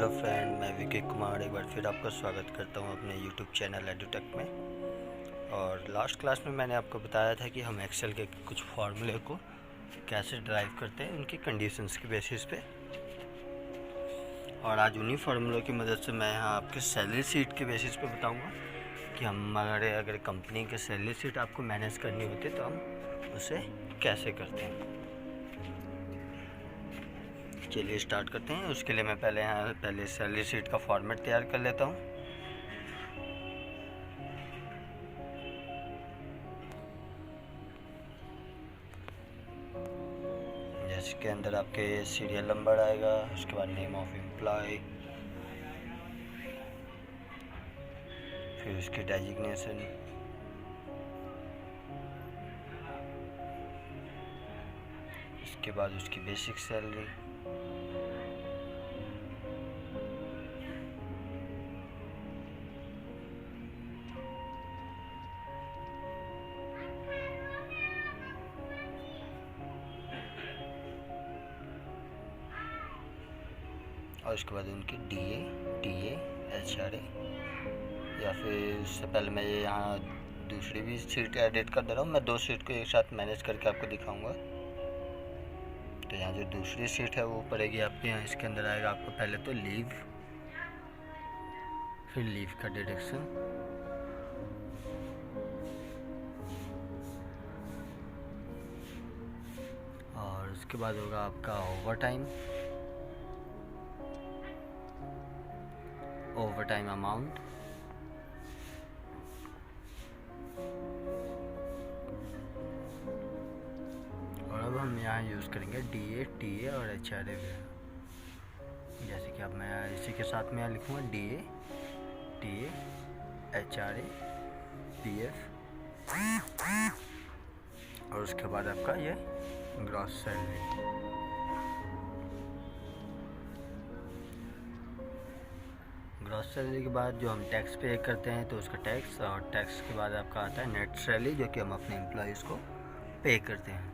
Hello friend, मैं विकी कुमार एक बार फिर आपका स्वागत करता हूं अपने यूट्यूब चैनल एडुटेक में। और लास्ट क्लास में मैंने आपको बताया था कि हम एक्सेल के कुछ फार्मूले को कैसे ड्राइव करते हैं उनकी कंडीशंस के बेसिस पे। और आज उन्हीं फार्मूलों की मदद से मैं यहाँ आपके सैलरी शीट के बेसिस पे बताऊँगा कि हम अगर कंपनी के सैलरी शीट आपको मैनेज करनी होती है तो हम उसे कैसे करते हैं। चलिए स्टार्ट करते हैं। उसके लिए मैं पहले सैलरी शीट का फॉर्मेट तैयार कर लेता हूँ। जैसे के अंदर आपके सीरियल नंबर आएगा, उसके बाद नेम ऑफ एम्प्लॉय, फिर उसकी डेजिग्नेशन, इसके बाद उसकी बेसिक सैलरी, और उसके बाद उनकी डीए, टीए, एचआरए, या फिर उससे पहले मैं यहाँ दूसरी भी सीट एडिट कर दे रहा हूँ। मैं दो सीट को एक साथ मैनेज करके आपको दिखाऊंगा। तो यहाँ जो दूसरी सीट है वो पड़ेगी आपके यहाँ, इसके अंदर आएगा आपको पहले तो लीव, फिर लीव का डिडक्शन, और उसके बाद होगा आपका ओवर टाइम अमाउंट, और अब हम यहाँ यूज़ करेंगे डीए, टीए और एचआरए। जैसे कि अब मैं इसी के साथ में यहाँ लिखूँगा डीए, टीए, एचआरए, पीएफ, और उसके बाद आपका ये ग्रॉस सैलरी। ग्रॉस सैलरी के बाद जो हम टैक्स पे करते हैं तो उसका टैक्स, और टैक्स के बाद आपका आता है नेट सैलरी जो कि हम अपने एम्प्लॉयज़ को पे करते हैं।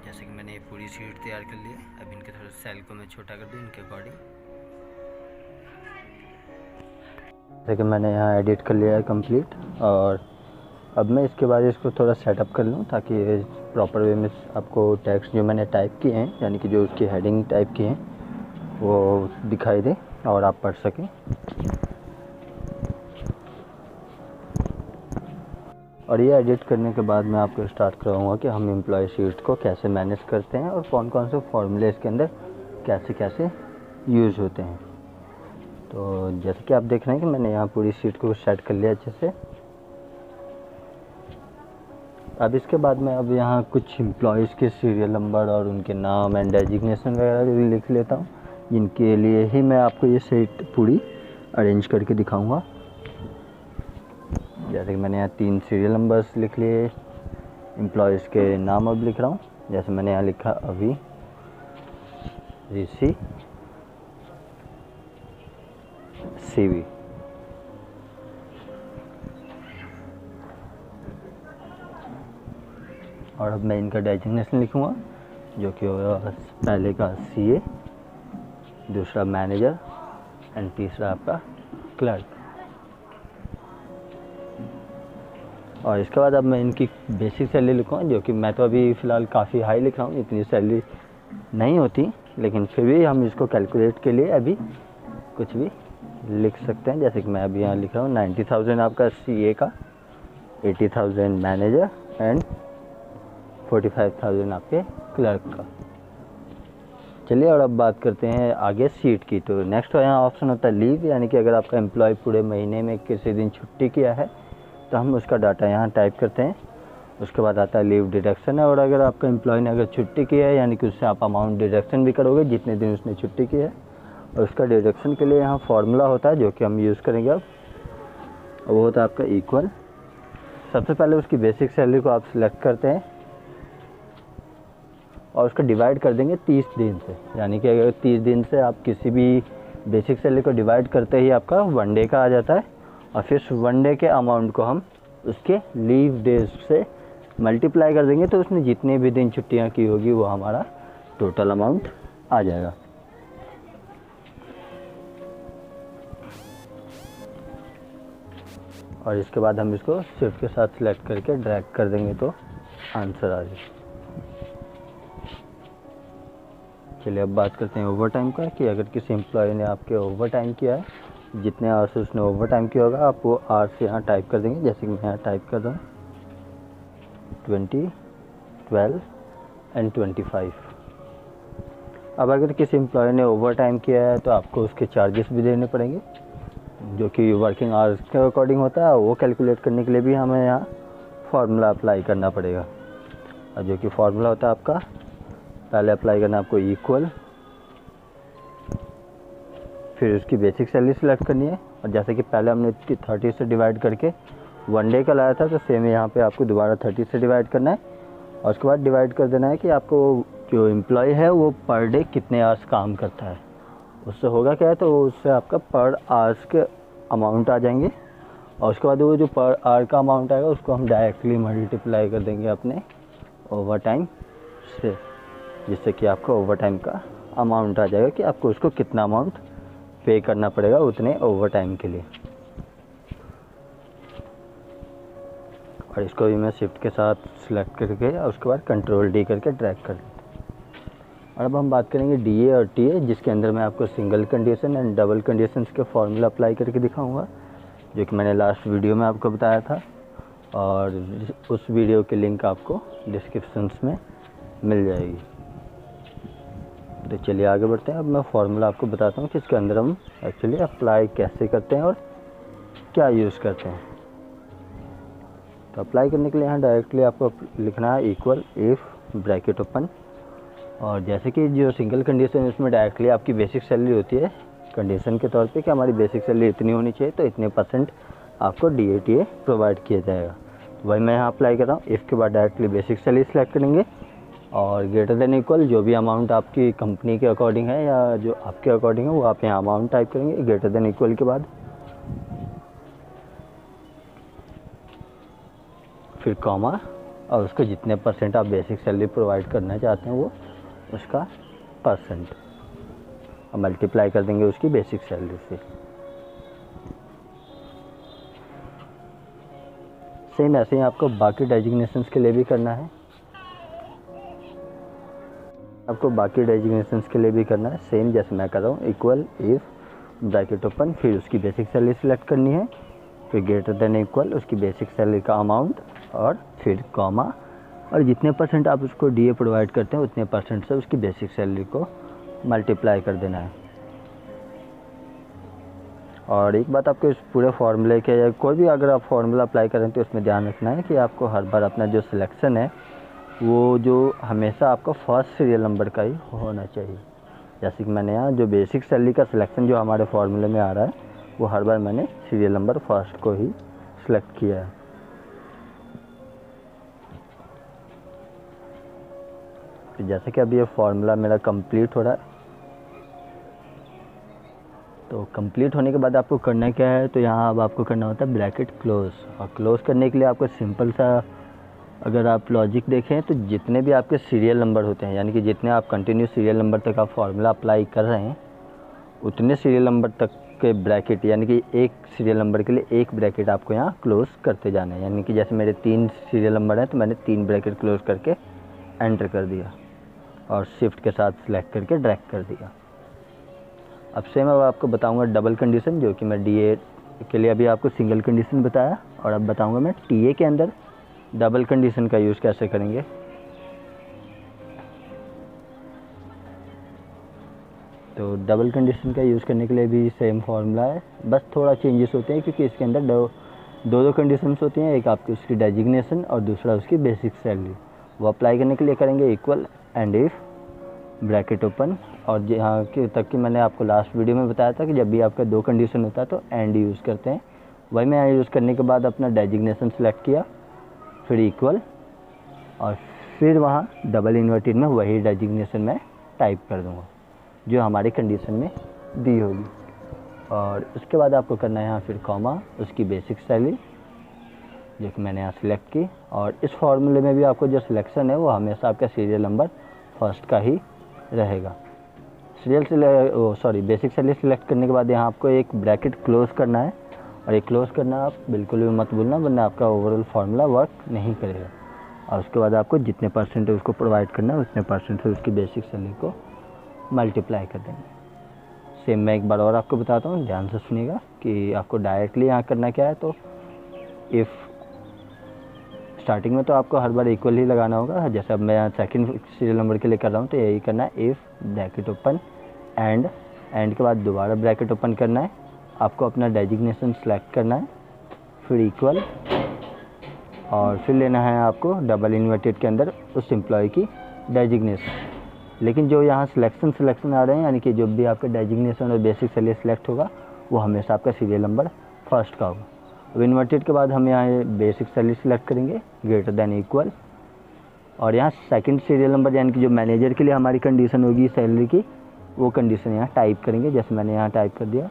जैसे कि मैंने ये पूरी शीट तैयार कर ली है। अब इनके थोड़ा सेल को मैं छोटा कर दूँ इनके अकॉर्डिंग। देखिए मैंने यहाँ एडिट कर लिया है कंप्लीट, और अब मैं इसके बाद इसको थोड़ा सेटअप कर लूँ ताकि प्रॉपर वे में आपको टैक्स जो मैंने टाइप किए हैं, यानी कि जो उसकी हेडिंग टाइप की हैं वो दिखाई दे और आप पढ़ सकें। और ये एडिट करने के बाद मैं आपको स्टार्ट कराऊंगा कि हम एम्प्लॉय शीट को कैसे मैनेज करते हैं और कौन कौन से फॉर्मूले इसके अंदर कैसे कैसे यूज़ होते हैं। तो जैसे कि आप देख रहे हैं कि मैंने यहाँ पूरी शीट को सेट कर लिया अच्छे से। अब इसके बाद मैं अब यहाँ कुछ एम्प्लॉयज़ के सीरियल नंबर और उनके नाम एंड डेजिग्नेशन वगैरह भी लिख लेता हूँ, जिनके लिए ही मैं आपको ये शीट पूरी अरेंज करके दिखाऊंगा। जैसे कि मैंने यहाँ 3 सीरियल नंबर्स लिख लिए, एम्प्लॉयज़ के नाम अब लिख रहा हूँ। जैसे मैंने यहाँ लिखा अभी, ऋषि, सीवी। और अब मैं इनका डेजिग्नेशन लिखूँगा जो कि होगा पहले का सीए, दूसरा मैनेजर एंड तीसरा आपका क्लर्क। और इसके बाद अब मैं इनकी बेसिक सैलरी लिखूँगा, जो कि मैं तो अभी फ़िलहाल काफ़ी हाई लिख रहा हूँ, इतनी सैलरी नहीं होती, लेकिन फिर भी हम इसको कैलकुलेट के लिए अभी कुछ भी लिख सकते हैं। जैसे कि मैं अभी यहाँ लिख रहा हूँ 90,000 आपका सीए का, 80,000 मैनेजर एंड 45,000 आपके क्लर्क का। चलिए और अब बात करते हैं आगे सीट की। तो नेक्स्ट यहाँ ऑप्शन होता है लीव, यानी कि अगर आपका एम्प्लॉय पूरे महीने में किसी दिन छुट्टी किया है तो हम उसका डाटा यहाँ टाइप करते हैं। उसके बाद आता है लीव डिडक्शन है, और अगर आपका एम्प्लॉय ने अगर छुट्टी की है यानी कि उससे आप अमाउंट डिडक्शन भी करोगे जितने दिन उसने छुट्टी की है। और उसका डिडक्शन के लिए यहाँ फार्मूला होता है जो कि हम यूज़ करेंगे अब, वो होता है आपका इक्वल। सबसे पहले उसकी बेसिक सैलरी को आप सिलेक्ट करते हैं और उसको डिवाइड कर देंगे 30 दिन से, यानी कि अगर 30 दिन से आप किसी भी बेसिक सैलरी को डिवाइड करते ही आपका 1 डे का आ जाता है, और फिर 1 डे के अमाउंट को हम उसके लीव डेज से मल्टीप्लाई कर देंगे तो उसने जितने भी दिन छुट्टियां की होगी वो हमारा टोटल अमाउंट आ जाएगा। और इसके बाद हम इसको शिफ्ट के साथ सिलेक्ट करके ड्रैग कर देंगे तो आंसर आ जाए। चलिए अब बात करते हैं ओवर टाइम का, कि अगर किसी एम्प्लॉय ने आपके ओवर टाइम किया है, जितने आवर्स उसने ओवर टाइम किया होगा आप वो आवर्स यहाँ टाइप कर देंगे। जैसे कि मैं यहाँ टाइप कर रहा हूँ 20, 12 एंड 25। अब अगर किसी एम्प्लॉय ने ओवर टाइम किया है तो आपको उसके चार्जेस भी देने पड़ेंगे, जो कि वर्किंग आवर्स के अकॉर्डिंग होता है। वो कैलकुलेट करने के लिए भी हमें यहाँ फार्मूला अप्लाई करना पड़ेगा, और जो कि फार्मूला होता है आपका, पहले अप्लाई करना है आपको इक्वल, फिर उसकी बेसिक सैलरी सेलेक्ट करनी है। और जैसे कि पहले हमने 30 से डिवाइड करके 1 डे का लाया था, तो सेम यहाँ पे आपको दोबारा 30 से डिवाइड करना है, और उसके बाद डिवाइड कर देना है कि आपको जो एम्प्लॉय है वो पर डे कितने आवर्स काम करता है। उससे होगा क्या है, तो उससे आपका पर आवर्स के अमाउंट आ जाएंगे, और उसके बाद वो जो पर आवर का अमाउंट आएगा उसको हम डायरेक्टली मल्टीप्लाई कर देंगे अपने ओवर टाइम से, जिससे कि आपको ओवर टाइम का अमाउंट आ जाएगा कि आपको उसको कितना अमाउंट पे करना पड़ेगा उतने ओवर टाइम के लिए। और इसको भी मैं शिफ्ट के साथ सिलेक्ट करके और उसके बाद कंट्रोल डी करके ड्रैग कर देता हूँ। और अब हम बात करेंगे डीए और टीए, जिसके अंदर मैं आपको single condition and double conditions के फॉर्मूला अप्लाई करके दिखाऊंगा, जो कि मैंने लास्ट वीडियो में आपको बताया था, और उस वीडियो की लिंक आपको डिस्क्रिप्शंस में मिल जाएगी। तो चलिए आगे बढ़ते हैं। अब मैं फार्मूला आपको बताता हूँ कि इसके अंदर हम एक्चुअली अप्लाई कैसे करते हैं और क्या यूज़ करते हैं। तो अप्लाई करने के लिए यहाँ डायरेक्टली आपको लिखना है इक्वल इफ़ ब्रैकेट ओपन, और जैसे कि जो सिंगल कंडीशन है उसमें डायरेक्टली आपकी बेसिक सैलरी होती है कंडीशन के तौर पे कि हमारी बेसिक सैलरी इतनी होनी चाहिए, तो इतने % आपको DATA प्रोवाइड किया जाएगा। तो वही मैं यहाँ अप्लाई कर रहा हूँ। इफ़ के बाद डायरेक्टली बेसिक सैलरी सेलेक्ट करेंगे, और ग्रेटर देन इक्वल जो भी अमाउंट आपकी कंपनी के अकॉर्डिंग है या जो आपके अकॉर्डिंग है वो आप यहाँ अमाउंट टाइप करेंगे ग्रेटर देन इक्वल के बाद, फिर कॉमा, और उसको जितने % आप बेसिक सैलरी प्रोवाइड करना चाहते हैं वो उसका %, और मल्टीप्लाई कर देंगे उसकी बेसिक सैलरी से। सेम ऐसे ही आपको बाकी डेजिग्नेशंस के लिए भी करना है, आपको बाकी डेजिग्नेशंस के लिए भी करना है सेम जैसे मैं कर रहा हूँ। इक्वल इफ़ ब्रैकेट ओपन, फिर उसकी बेसिक सैलरी सेलेक्ट करनी है, फिर ग्रेटर देन इक्वल उसकी बेसिक सैलरी का अमाउंट, और फिर कॉमा, और जितने % आप उसको DA प्रोवाइड करते हैं उतने % से उसकी बेसिक सैलरी को मल्टीप्लाई कर देना है। और एक बात आपको इस पूरे फार्मूले के, या कोई भी अगर आप फार्मूला अप्लाई करें तो इसमें ध्यान रखना है कि आपको हर बार अपना जो सिलेक्शन है वो जो हमेशा आपका फर्स्ट सीरियल नंबर का ही होना चाहिए। जैसे कि मैंने यहाँ जो बेसिक सैलरी का सिलेक्शन जो हमारे फार्मूले में आ रहा है वो हर बार मैंने सीरियल नंबर फर्स्ट को ही सिलेक्ट किया है। तो जैसे कि अभी ये फार्मूला मेरा कंप्लीट हो रहा है, तो कंप्लीट होने के बाद आपको करना क्या है, तो यहाँ अब आपको करना होता है ब्रैकेट क्लोज, और क्लोज करने के लिए आपको सिंपल सा, अगर आप लॉजिक देखें तो जितने भी आपके सीरियल नंबर होते हैं, यानी कि जितने आप कंटिन्यू सीरियल नंबर तक आप फार्मूला अप्लाई कर रहे हैं उतने सीरियल नंबर तक के ब्रैकेट, यानी कि एक सीरियल नंबर के लिए एक ब्रैकेट आपको यहाँ क्लोज करते जाना है। यानी कि जैसे मेरे 3 सीरियल नंबर हैं तो मैंने 3 ब्रैकेट क्लोज करके एंटर कर दिया, और शिफ्ट के साथ सिलेक्ट करके ड्रैग कर दिया। अब सेम अब आपको बताऊंगा डबल कंडीशन, जो कि मैं DA के लिए अभी आपको सिंगल कंडीशन बताया, और अब बताऊंगा मैं TA के अंदर डबल कंडीशन का यूज़ कैसे करेंगे। तो डबल कंडीशन का यूज़ करने के लिए भी सेम फार्मूला है, बस थोड़ा चेंजेस होते हैं क्योंकि इसके अंदर दो कंडीशंस होती हैं, एक आपकी उसकी डेजिग्नेशन और दूसरा उसकी बेसिक सैलरी। वो अप्लाई करने के लिए करेंगे equal and if bracket open, और जहाँ के तक कि मैंने आपको लास्ट वीडियो में बताया था कि जब भी आपका 2 कंडीशन होता है तो एंड यूज़ करते हैं। वही मैं यूज़ करने के बाद अपना डेजिग्नेशन सेलेक्ट किया, फिर इक्वल, और फिर वहाँ डबल इन्वर्टेड में वही डेजिग्नेशन में टाइप कर दूँगा जो हमारी कंडीशन में दी होगी। और उसके बाद आपको करना है यहाँ फिर कॉमा, उसकी बेसिक सैलरी, जो कि मैंने यहाँ सिलेक्ट की। और इस फॉर्मूले में भी आपको जो सिलेक्शन है वो हमेशा आपका सीरियल नंबर फर्स्ट का ही रहेगा। बेसिक सैलरी सिलेक्ट करने के बाद यहाँ आपको एक ब्रैकेट क्लोज करना है, और ये क्लोज करना आप बिल्कुल भी मत भूलना, वरना आपका ओवरऑल फार्मूला वर्क नहीं करेगा। और उसके बाद आपको जितने परसेंट उसको प्रोवाइड करना है उतने परसेंट से उसकी बेसिक सैलरी को मल्टीप्लाई कर देंगे। सेम मैं एक बार और आपको बताता हूँ, ध्यान से सुनिएगा कि आपको डायरेक्टली यहाँ करना क्या है। तो इफ़ स्टार्टिंग में तो आपको हर बार इक्वल ही लगाना होगा, जैसे अब मैं यहाँ सेकंड सीरियल नंबर के लिए कर रहा हूँ तो यही करना है। इफ़ ब्रैकेट ओपन एंड के बाद दोबारा ब्रैकेट ओपन करना है, आपको अपना डेजिग्नेशन सेलेक्ट करना है, फिर इक्वल, और फिर लेना है आपको डबल इन्वर्टेड के अंदर उस एम्प्लॉय की डेजिग्नेशन। लेकिन जो यहाँ सिलेक्शन आ रहे हैं, यानी कि जो भी आपका डेजिग्नेशन और बेसिक सैलरी सिलेक्ट होगा वो हमेशा आपका सीरियल नंबर फर्स्ट का होगा। अब इन्वर्टेड के बाद हम यहाँ बेसिक सैलरी सिलेक्ट करेंगे ग्रेटर देन इक्वल, और यहाँ सेकंड सीरियल नंबर यानी कि जो मैनेजर के लिए हमारी कंडीशन होगी सैलरी की, वो कंडीशन यहाँ टाइप करेंगे। जैसे मैंने यहाँ टाइप कर दिया,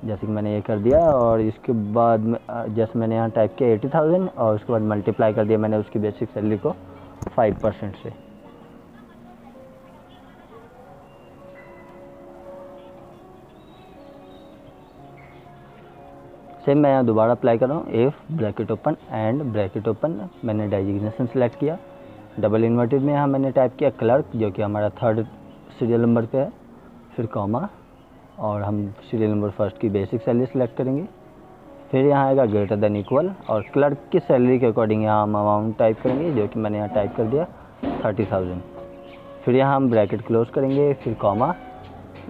जैसे कि मैंने ये कर दिया। और इसके बाद जैसे मैंने यहाँ टाइप किया 80,000, और उसके बाद मल्टीप्लाई कर दिया मैंने उसकी बेसिक सैलरी को 5% से। सेम मैं यहाँ दोबारा अप्लाई कर रहा हूँ। If bracket open and bracket open, मैंने डेजिग्नेशन सेलेक्ट किया, डबल इन्वर्टेड में यहाँ मैंने टाइप किया क्लर्क, जो कि हमारा थर्ड सीरियल नंबर पे है, फिर कॉमा, और हम सीरियल नंबर फर्स्ट की बेसिक सैलरी सेलेक्ट करेंगे। फिर यहाँ आएगा ग्रेटर देन इक्वल, और क्लर्क की सैलरी के अकॉर्डिंग यहाँ हम अमाउंट टाइप करेंगे, जो कि मैंने यहाँ टाइप कर दिया 30,000। फिर यहाँ हम ब्रैकेट क्लोज करेंगे, फिर कॉमा,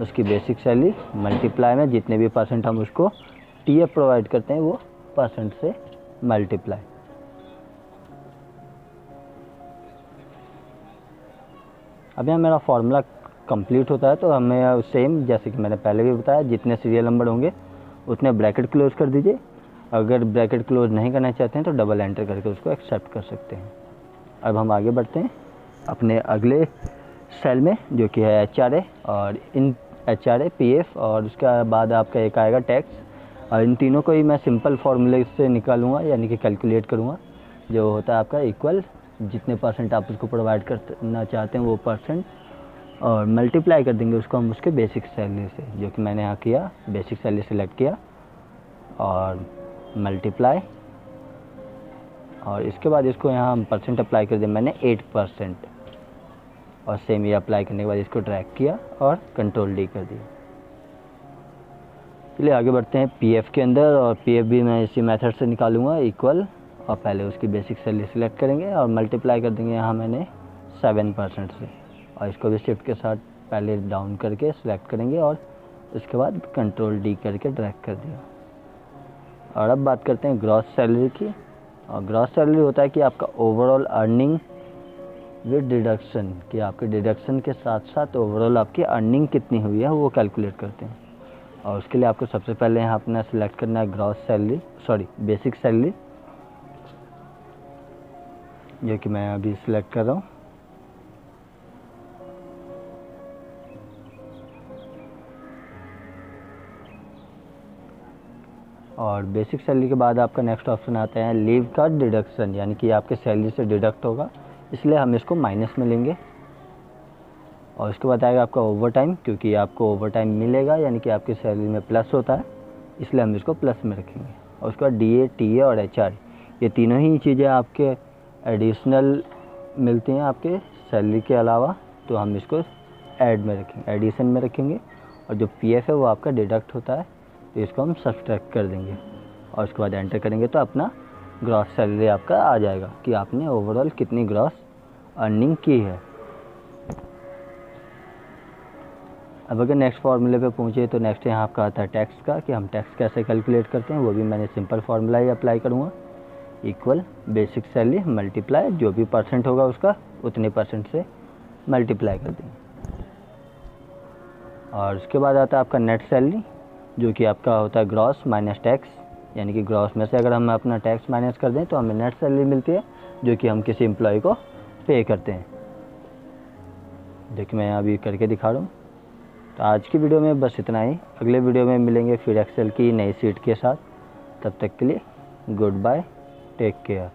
उसकी बेसिक सैलरी मल्टीप्लाई में जितने भी परसेंट हम उसको टीएफ प्रोवाइड करते हैं वो परसेंट से मल्टीप्लाई। अब यहाँ मेरा फॉर्मूला कंप्लीट होता है, तो हमें सेम जैसे कि मैंने पहले भी बताया, जितने सीरियल नंबर होंगे उतने ब्रैकेट क्लोज कर दीजिए। अगर ब्रैकेट क्लोज नहीं करना चाहते हैं तो डबल एंटर करके उसको एक्सेप्ट कर सकते हैं। अब हम आगे बढ़ते हैं अपने अगले सेल में, जो कि है HRA, और इन HRA PF और उसके बाद आपका एक आएगा टैक्स। और इन तीनों को ही मैं सिंपल फार्मूले से निकालूंगा, यानी कि कैलकुलेट करूँगा, जो होता है आपका इक्वल, जितने परसेंट आप उसको प्रोवाइड करना चाहते हैं वो परसेंट, और मल्टीप्लाई कर देंगे उसको हम उसके बेसिक सैलरी से, जो कि मैंने यहाँ किया, बेसिक सैलरी सेलेक्ट किया और मल्टीप्लाई, और इसके बाद इसको यहाँ हम परसेंट अप्लाई कर दिया मैंने 8%, और सेम ये अप्लाई करने के बाद इसको ड्रैग किया और कंट्रोल D कर दिया। चलिए आगे बढ़ते हैं PF के अंदर, और PF भी मैं इसी मेथड से निकालूंगा, इक्वल, और पहले उसकी बेसिक सैलरी सेलेक्ट करेंगे और मल्टीप्लाई कर देंगे यहाँ मैंने 7% से, और इसको भी शिफ्ट के साथ पहले डाउन करके सिलेक्ट करेंगे और इसके बाद कंट्रोल D करके ड्रैग कर दिया। और अब बात करते हैं ग्रॉस सैलरी की, और ग्रॉस सैलरी होता है कि आपका ओवरऑल अर्निंग विद डिडक्शन, कि आपके डिडक्शन के साथ साथ ओवरऑल आपकी अर्निंग कितनी हुई है वो कैलकुलेट करते हैं। और उसके लिए आपको सबसे पहले यहाँ अपना सिलेक्ट करना है ग्रॉस सैलरी, बेसिक सैलरी, जो कि मैं अभी सिलेक्ट कर रहा हूँ। और बेसिक सैलरी के बाद आपका नेक्स्ट ऑप्शन आता है लीव का डिडक्शन, यानी कि आपके सैलरी से डिडक्ट होगा, इसलिए हम इसको माइनस में लेंगे। और उसके बाद आएगा आपका ओवर टाइम, क्योंकि आपको ओवर टाइम मिलेगा, यानी कि आपकी सैलरी में प्लस होता है, इसलिए हम इसको प्लस में रखेंगे। और उसके बाद DA, TA और HR, ये तीनों ही चीज़ें आपके एडिशनल मिलती हैं आपके सैलरी के अलावा, तो हम इसको ऐड में रखेंगे, एडिशन में रखेंगे। और जो PF है वो आपका डिडक्ट होता है, तो इसको हम सब्सट्रैक्ट कर देंगे, और उसके बाद एंटर करेंगे तो अपना ग्रॉस सैलरी आपका आ जाएगा कि आपने ओवरऑल कितनी ग्रॉस अर्निंग की है। अब अगर नेक्स्ट फार्मूले पे पहुँचे तो नेक्स्ट यहाँ आपका आता है टैक्स का, कि हम टैक्स कैसे कैलकुलेट करते हैं, वो भी मैंने सिंपल फार्मूला ही अप्लाई करूँगा, इक्वल बेसिक सैलरी मल्टीप्लाई, जो भी परसेंट होगा उसका उतने परसेंट से मल्टीप्लाई कर देंगे। और उसके बाद आता है आपका नेट सैलरी, जो कि आपका होता है ग्रॉस माइनस टैक्स, यानी कि ग्रॉस में से अगर हम अपना टैक्स माइनस कर दें तो हमें नेट सैलरी मिलती है, जो कि हम किसी एम्प्लॉय को पे करते हैं। देखिए मैं अभी करके दिखा रहा हूँ। तो आज की वीडियो में बस इतना ही। अगले वीडियो में मिलेंगे फिर एक्सेल की नई सीट के साथ। तब तक के लिए गुड बाय, टेक केयर।